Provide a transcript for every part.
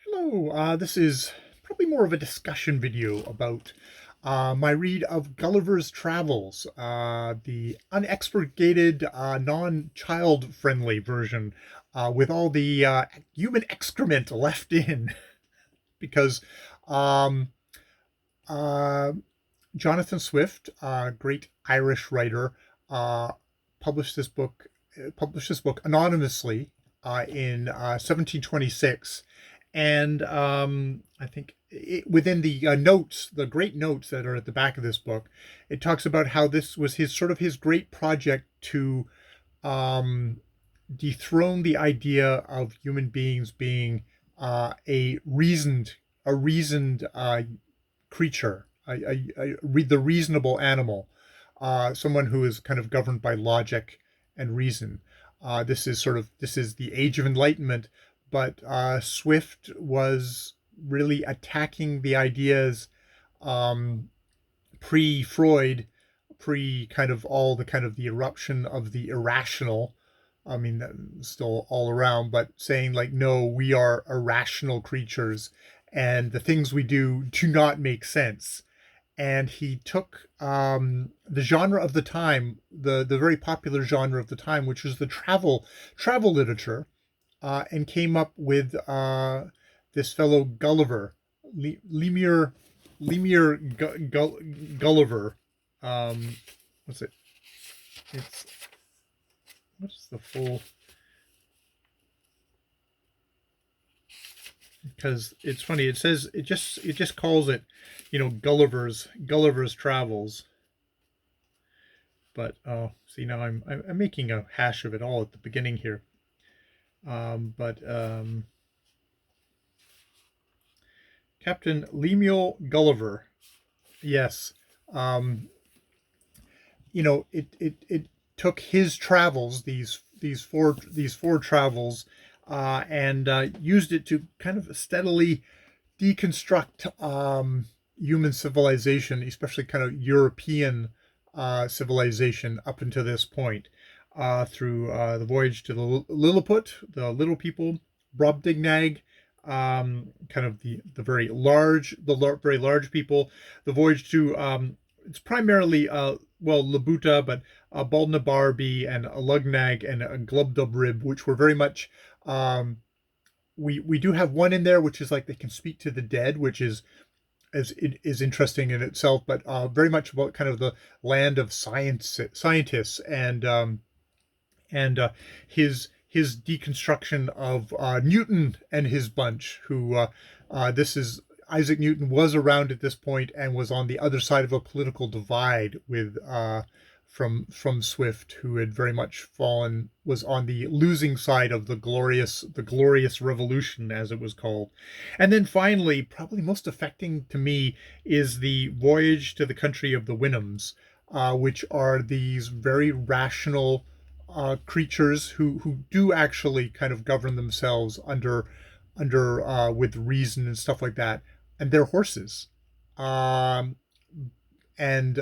Hello, this is probably more of a discussion video about my read of Gulliver's Travels, the unexpurgated, non-child-friendly version with all the human excrement left in, because um, uh, Jonathan Swift, great Irish writer, uh, published this book anonymously in 1726, and I think within the notes, the great notes that are at the back of this book, it talks about how this was his great project to um, dethrone the idea of human beings being a reasoned creature, the reasonable animal, someone who is kind of governed by logic and reason. This is the age of enlightenment, but Swift was really attacking the ideas um, pre-Freud, pre kind of all the kind of the eruption of the irrational. I mean, that's still all around, but saying like, no, we are irrational creatures, and the things we do not make sense. And he took the genre of the time, the very popular genre of the time, which was the travel literature, and came up with this fellow Gulliver, Lemur Gulliver. Um, what's it? It's what's the full? Because it's funny. It says it just calls it, Gulliver's Travels. But oh, see now I'm making a hash of it all at the beginning here. But Captain Lemuel Gulliver, yes. Um, it took his travels, these four travels, and used it to kind of steadily deconstruct human civilization, especially kind of European civilization up until this point, through the voyage to the Lilliput, the little people, Brobdingnag, kind of the very large people, the voyage to it's primarily Labuta, but Baldnabarbi and Lugnag and Glubbdubdrib, which were very much we do have one in there which is like they can speak to the dead, which is interesting in itself, but very much about kind of the land of scientists, and his deconstruction of Newton and his bunch, who this is Isaac Newton was around at this point and was on the other side of a political divide with from Swift, who had very much was on the losing side of the glorious revolution, as it was called. And then finally, probably most affecting to me, is the voyage to the country of the Winhams, which are these very rational creatures who do actually kind of govern themselves under with reason and stuff like that, and they're horses. Um, and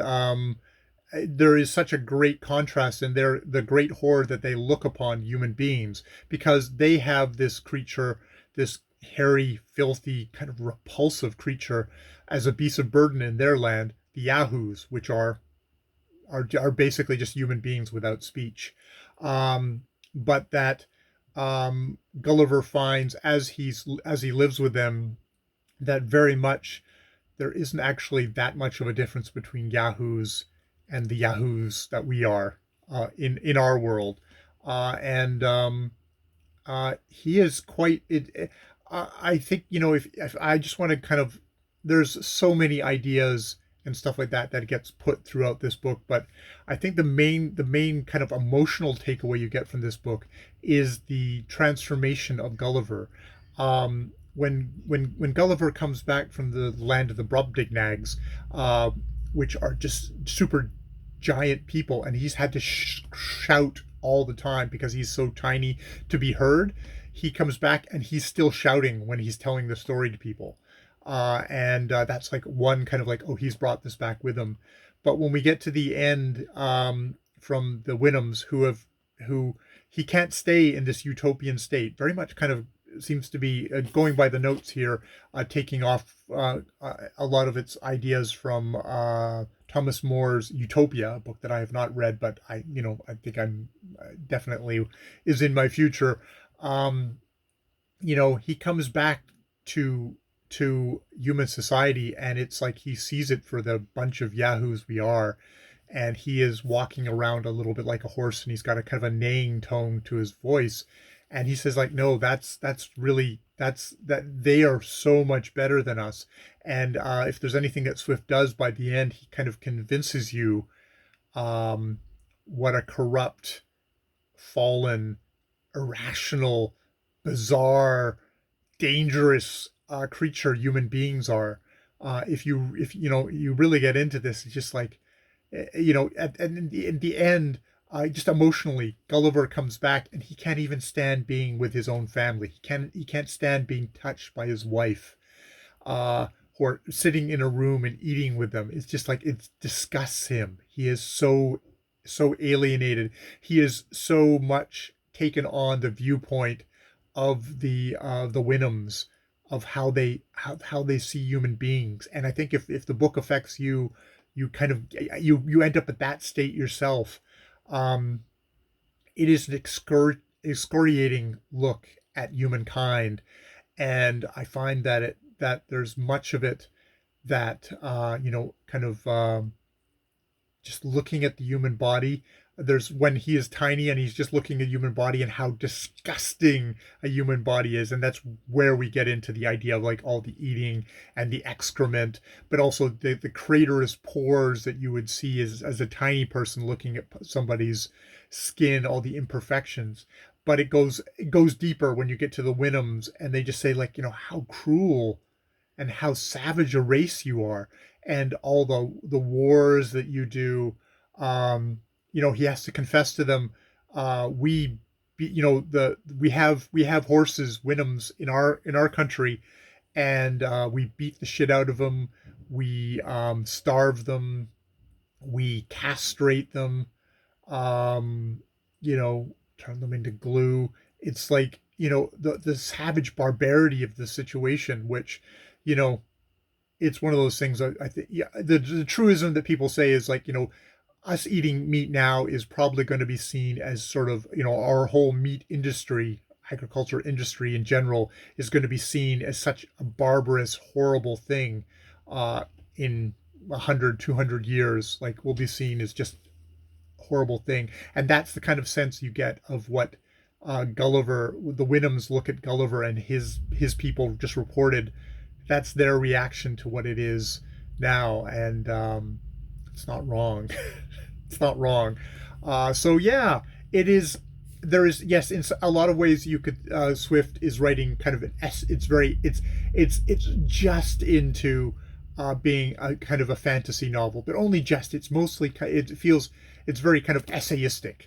there is such a great contrast in the great horror that they look upon human beings, because they have this creature, this hairy, filthy, kind of repulsive creature, as a beast of burden in their land, the Yahoos, which are basically just human beings without speech. But that Gulliver finds, as he lives with them, that very much there isn't actually that much of a difference between Yahoos and the Yahoos that we are in our world. And He is quite it. I think, if I just want to kind of, there's so many ideas and stuff like that gets put throughout this book, but I think the main kind of emotional takeaway you get from this book is the transformation of Gulliver. When Gulliver comes back from the land of the Brobdingnags, uh, which are just super giant people, and he's had to shout all the time because he's so tiny to be heard. He comes back and he's still shouting when he's telling the story to people, and that's like one kind of like, oh, he's brought this back with him. But when we get to the end, from the Winhams, who he can't stay in this utopian state, very much kind of seems to be, going by the notes here, taking off a lot of its ideas from Thomas More's Utopia, a book that I have not read, but I think I'm definitely is in my future. Um, he comes back to human society, and it's like he sees it for the bunch of yahoos we are, and he is walking around a little bit like a horse, and he's got a kind of a neighing tone to his voice, and he says like, no, that's really, that they are so much better than us. And if there's anything that Swift does by the end, he kind of convinces you um, what a corrupt, fallen, irrational, bizarre, dangerous creature human beings are. If you really get into this, it's just like, in the end, just emotionally, Gulliver comes back and he can't even stand being with his own family. He can't stand being touched by his wife, uh, or sitting in a room and eating with them. It's just like it disgusts him. He is so alienated. He is so much taken on the viewpoint of the Winhams, of how they see human beings. And I think if the book affects you, you kind of you end up at that state yourself. Um, it is an excoriating look at humankind, and I find that there's much of it that kind of just looking at the human body. There's when he is tiny and he's just looking at human body and how disgusting a human body is, and that's where we get into the idea of like all the eating and the excrement, but also the craterous pores that you would see as a tiny person looking at somebody's skin, all the imperfections. But it goes deeper when you get to the Winhams, and they just say like, how cruel and how savage a race you are, and all the wars that you do. He has to confess to them, we the we have horses, Winhams, in our country, and we beat the shit out of them. We starve them, we castrate them, um, turn them into glue. It's like, the savage barbarity of the situation, which, you know, it's one of those things. I think, yeah, the truism that people say is like, us eating meat now is probably going to be seen as sort of, our whole meat industry, agriculture industry in general, is going to be seen as such a barbarous, horrible thing in 100, 200 years. Like, we'll be seen as just horrible thing. And that's the kind of sense you get of what Gulliver, the Winhams look at Gulliver and his people just reported. That's their reaction to what it is now, and it's not wrong. It's not wrong. So yeah, it is. There is, yes, in a lot of ways you could. Swift is writing kind of an s. It's very. It's just into being a kind of a fantasy novel, but only just. It's mostly. It feels. It's very kind of essayistic.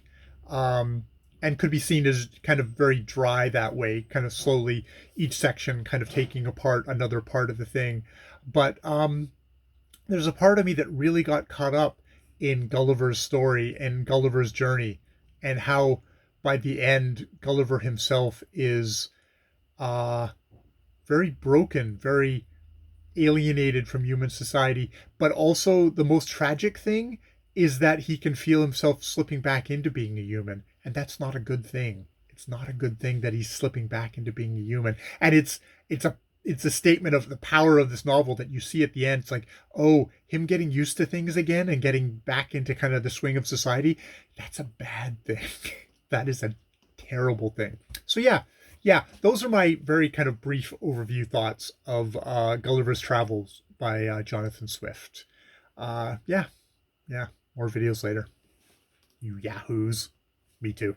And could be seen as kind of very dry that way, kind of slowly, each section kind of taking apart another part of the thing. But there's a part of me that really got caught up in Gulliver's story and Gulliver's journey, and how by the end Gulliver himself is uh, very broken, very alienated from human society. But also the most tragic thing is that he can feel himself slipping back into being a human, and that's not a good thing. It's not a good thing that he's slipping back into being a human. And it's a statement of the power of this novel that you see at the end. It's like, oh, him getting used to things again and getting back into kind of the swing of society, that's a bad thing. That is a terrible thing. So yeah, those are my very kind of brief overview thoughts of Gulliver's Travels by Jonathan Swift. Yeah, more videos later. You yahoos. Me too.